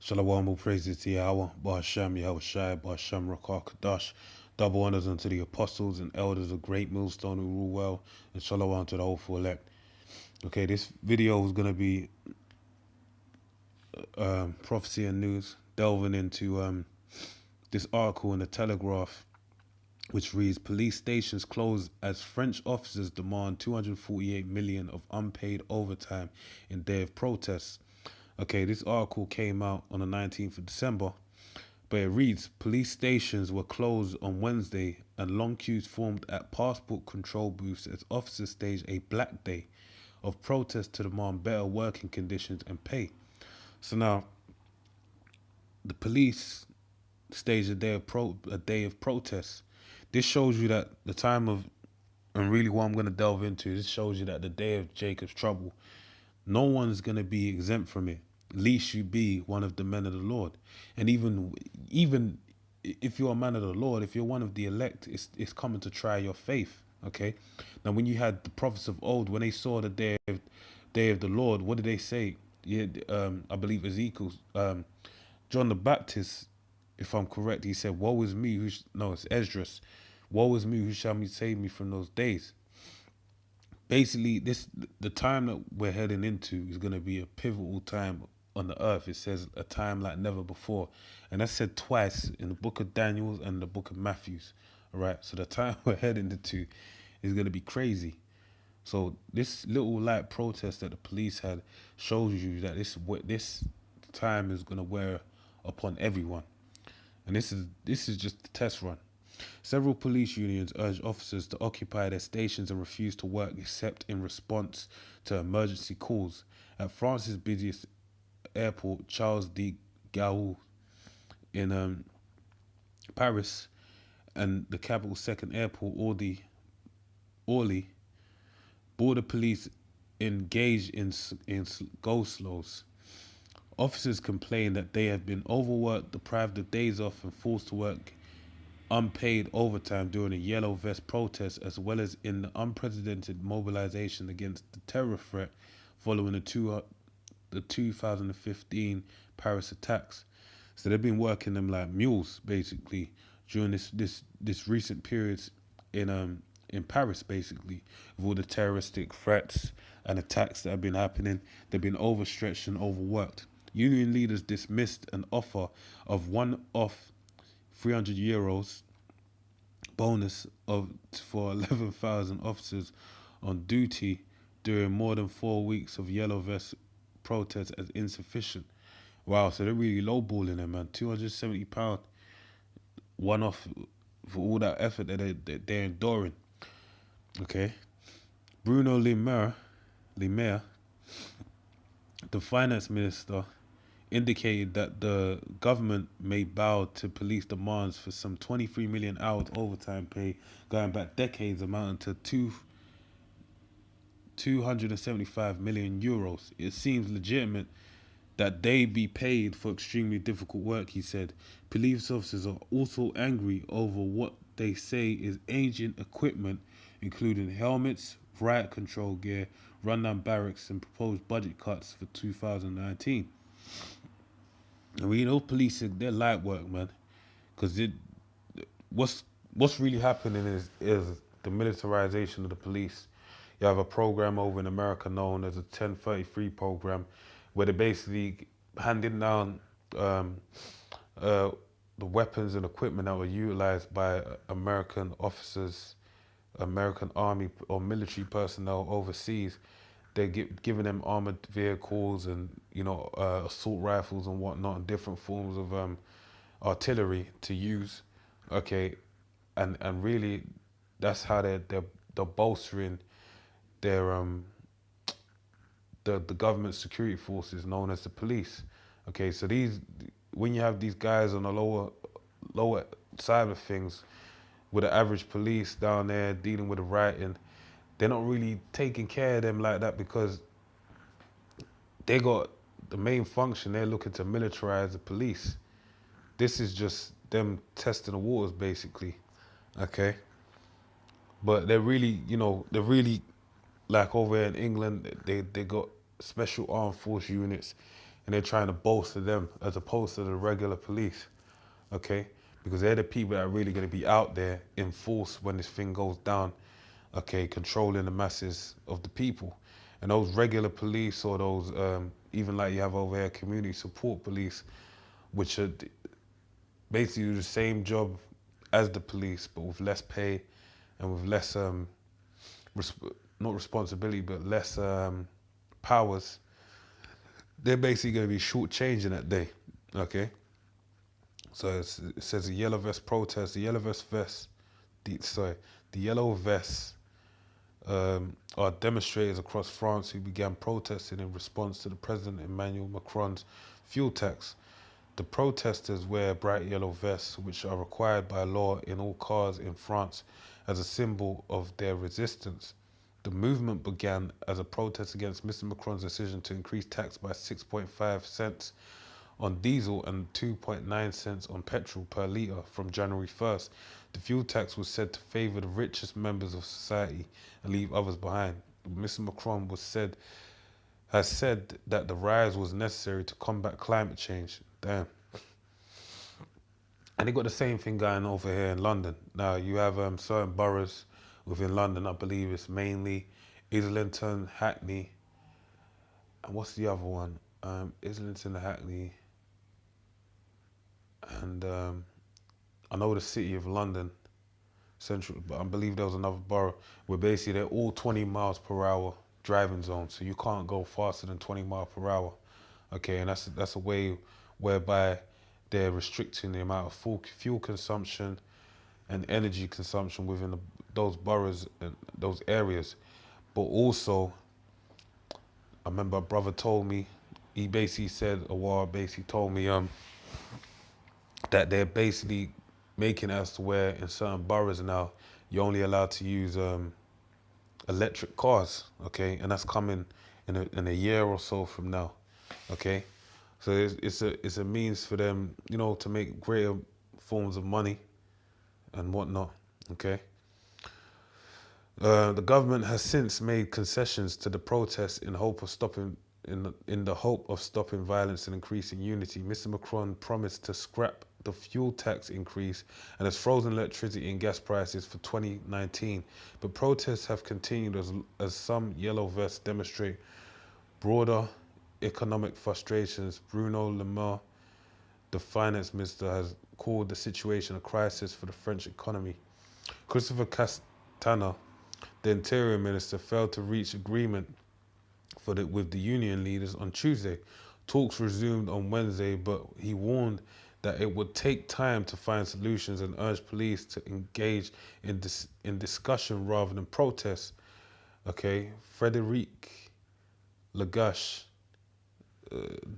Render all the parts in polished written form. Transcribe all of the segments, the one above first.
Shalom, all praises to Yahweh, Ba'ashem, Yahweh Shai, Ba'ashem, Rakah, Kadash. Double honors unto the apostles and elders of Great Millstone who rule well, and shalom to the hopeful elect. Okay, this video is going to be prophecy and news, delving into this article in the Telegraph, which reads, Police stations close as French officers demand 248 million of unpaid overtime in day of protests. Okay, this article came out on the 19th of December. But it reads, police stations were closed on Wednesday and long queues formed at passport control booths as officers staged a black day of protest to demand better working conditions and pay. So now, the police staged a day of protest. This shows you that the time of, and really what I'm going to delve into, this shows you that the day of Jacob's trouble, no one's going to be exempt from it. Least you be one of the men of the Lord. And even if you're a man of the Lord, if you're one of the elect, it's coming to try your faith. Okay. Now, when you had the prophets of old, when they saw the day of the Lord, what did they say? Yeah, I believe Ezekiel, John the Baptist, if I'm correct, he said, "Woe is me who no, it's Esdras. Woe is me who shall save me from those days." Basically, the time that we're heading into is going to be a pivotal time on the earth. It says a time like never before, and that's said twice in the book of Daniel and the book of Matthews. All right, so the time we're heading into is going to be crazy. So this little light protest that the police had shows you that this time is going to wear upon everyone, and this is just the test run. Several police unions urged officers to occupy their stations and refuse to work except in response to emergency calls. At France's busiest airport, Charles de Gaulle, in Paris, and the capital's second airport, Orly, border police engaged in go-slows. Officers complained that they have been overworked, deprived of days off, and forced to work unpaid overtime during the Yellow Vest protests, as well as in the unprecedented mobilization against the terror threat following the 2015 Paris attacks. So they've been working them like mules, basically, during this recent periods in Paris, basically, with all the terroristic threats and attacks that have been happening. They've been overstretched and overworked. Union leaders dismissed an offer of one-off €300 bonus for 11,000 officers on duty during more than 4 weeks of Yellow Vest protests as insufficient. Wow, so they're really lowballing them, man. £270 one off for all that effort that they're enduring. Okay. Bruno Le Maire, the finance minister, indicated that the government may bow to police demands for some 23 million hours overtime pay going back decades, amounting to 275 million euros. It seems legitimate that they be paid for extremely difficult work, he said. Police officers are also angry over what they say is ancient equipment, including helmets, riot control gear, rundown barracks, and proposed budget cuts for 2019. And we know police, they're light work, man. Because what's really happening is the militarization of the police. You have a program over in America known as the 1033 program, where they're basically handing down the weapons and equipment that were utilized by American officers, American army or military personnel overseas. They're giving them armored vehicles and assault rifles and whatnot, and different forms of artillery to use. Okay, and really, that's how they're bolstering their the government security forces known as the police. Okay, so when you have these guys on the lower side of things, with the average police down there dealing with the rioting, they're not really taking care of them like that, because they got the main function. They're looking to militarize the police. This is just them testing the waters, basically. Okay, but they're really like over here in England. They got special armed force units. and they're trying to bolster them as opposed to the regular police, okay? Because they're the people that are really going to be out there in force when this thing goes down, okay, controlling the masses of the people. And those regular police or those, even like you have over here, community support police, which are basically do the same job as the police, but with less pay and with less, not responsibility, but less powers. They're basically going to be shortchanging that day, okay? So it says the yellow vest protest, the yellow vests are demonstrators across France who began protesting in response to the President Emmanuel Macron's fuel tax. The protesters wear bright yellow vests, which are required by law in all cars in France as a symbol of their resistance. The movement began as a protest against Mr. Macron's decision to increase tax by 6.5 cents on diesel and 2.9 cents on petrol per litre from January 1st. The fuel tax was said to favour the richest members of society and leave others behind. Mr. Macron has said that the rise was necessary to combat climate change. Damn. And they got the same thing going over here in London. Now, you have certain boroughs within London, I believe it's mainly Islington, Hackney, and what's the other one? Islington, Hackney, and I know the City of London, Central, but I believe there was another borough where basically they're all 20 miles per hour driving zones, so you can't go faster than 20 miles per hour. Okay, and that's a way whereby they're restricting the amount of fuel consumption and energy consumption within those boroughs and those areas. But also, I remember a brother told me, he basically said, Awar basically told me that they're basically making it as to where in certain boroughs now, you're only allowed to use electric cars, okay? And that's coming in a year or so from now, okay? So it's a means for them, you know, to make greater forms of money and whatnot, okay? The government has since made concessions to the protests in hope of stopping in the hope of stopping violence and increasing unity. Mr. Macron promised to scrap the fuel tax increase and has frozen electricity and gas prices for 2019. But protests have continued as some yellow vests demonstrate broader economic frustrations. Bruno Le Maire, the finance minister, has called the situation a crisis for the French economy. Christopher Castaner, the interior minister, failed to reach agreement with the union leaders on Tuesday. Talks resumed on Wednesday, but he warned that it would take time to find solutions and urged police to engage in discussion rather than protest. Okay, Frederic Lagache,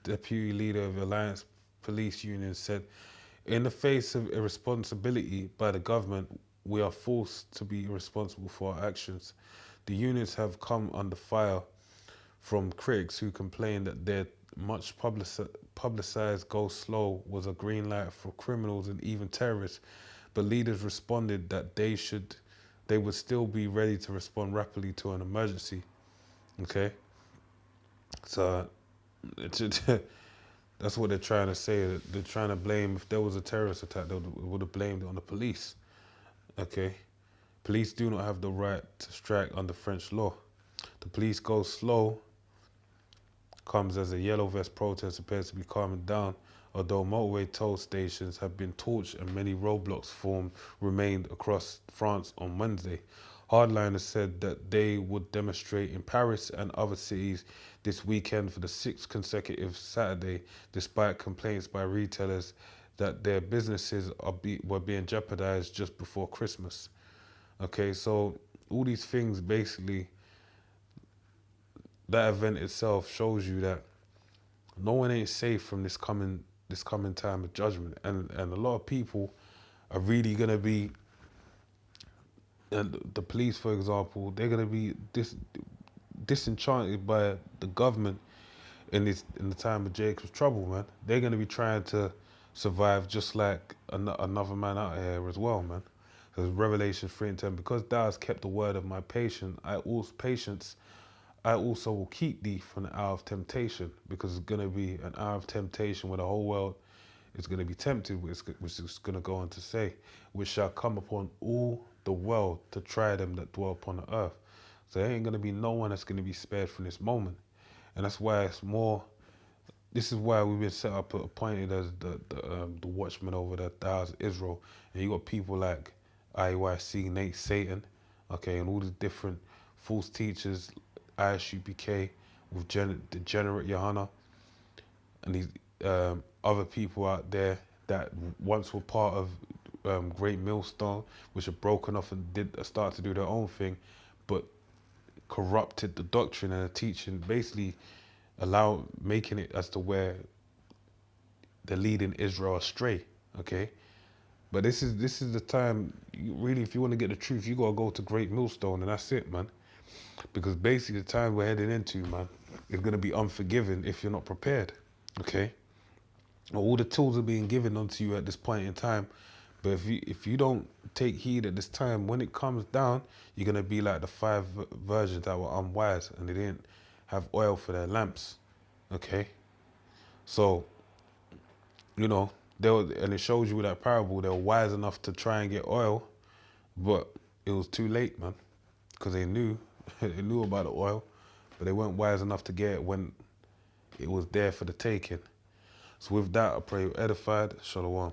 deputy leader of Alliance Police Union, said, "In the face of irresponsibility by the government, we are forced to be responsible for our actions. The units have come under fire from critics who complained that their much publicized go slow was a green light for criminals and even terrorists, but leaders responded that they would still be ready to respond rapidly to an emergency." Okay, so that's what they're trying to say. They're trying to blame, if there was a terrorist attack, they would have blamed it on the police. Okay, police do not have the right to strike under French law. The police go slow comes as a yellow vest protest appears to be calming down, although motorway toll stations have been torched and many roadblocks remained across France on Wednesday. Hardliners said that they would demonstrate in Paris and other cities this weekend for the sixth consecutive Saturday, despite complaints by retailers that their businesses were being jeopardized just before Christmas. Okay, so all these things basically, that event itself shows you that no one ain't safe from this coming time of judgment, and a lot of people are really gonna be, and the police, for example, they're gonna be disenchanted by the government in the time of Jacob's trouble, man. They're gonna be trying to survive just like another man out here as well, man. Because Revelation 3:10, because thou hast kept the word of my patience, I also will keep thee from the hour of temptation, because it's going to be an hour of temptation where the whole world is going to be tempted, which is going to go on to say, which shall come upon all the world to try them that dwell upon the earth. So there ain't going to be no one that's going to be spared from this moment. And that's why it's more, this is why we've been set up, appointed as the watchman over the house of Israel. And you got people like IYC, Nate Satan, okay, and all the different false teachers, ISUPK, with Degenerate Johanna, and these other people out there that once were part of Great Millstone, which have broken off and did start to do their own thing, but corrupted the doctrine and the teaching, basically making it as to where they're leading Israel astray. Okay, but this is the time. Really, if you want to get the truth, you gotta go to Great Millstone, and that's it, man. Because basically, the time we're heading into, man, is gonna be unforgiving if you're not prepared. Okay, all the tools are being given onto you at this point in time, but if you don't take heed at this time, when it comes down, you're gonna be like the five virgins that were unwise and they didn't have oil for their lamps. Okay, so you know and it shows you with that parable, they were wise enough to try and get oil, but it was too late, man, because they knew they knew about the oil, but they weren't wise enough to get it when it was there for the taking. So with that, I pray you're edified. Shalom.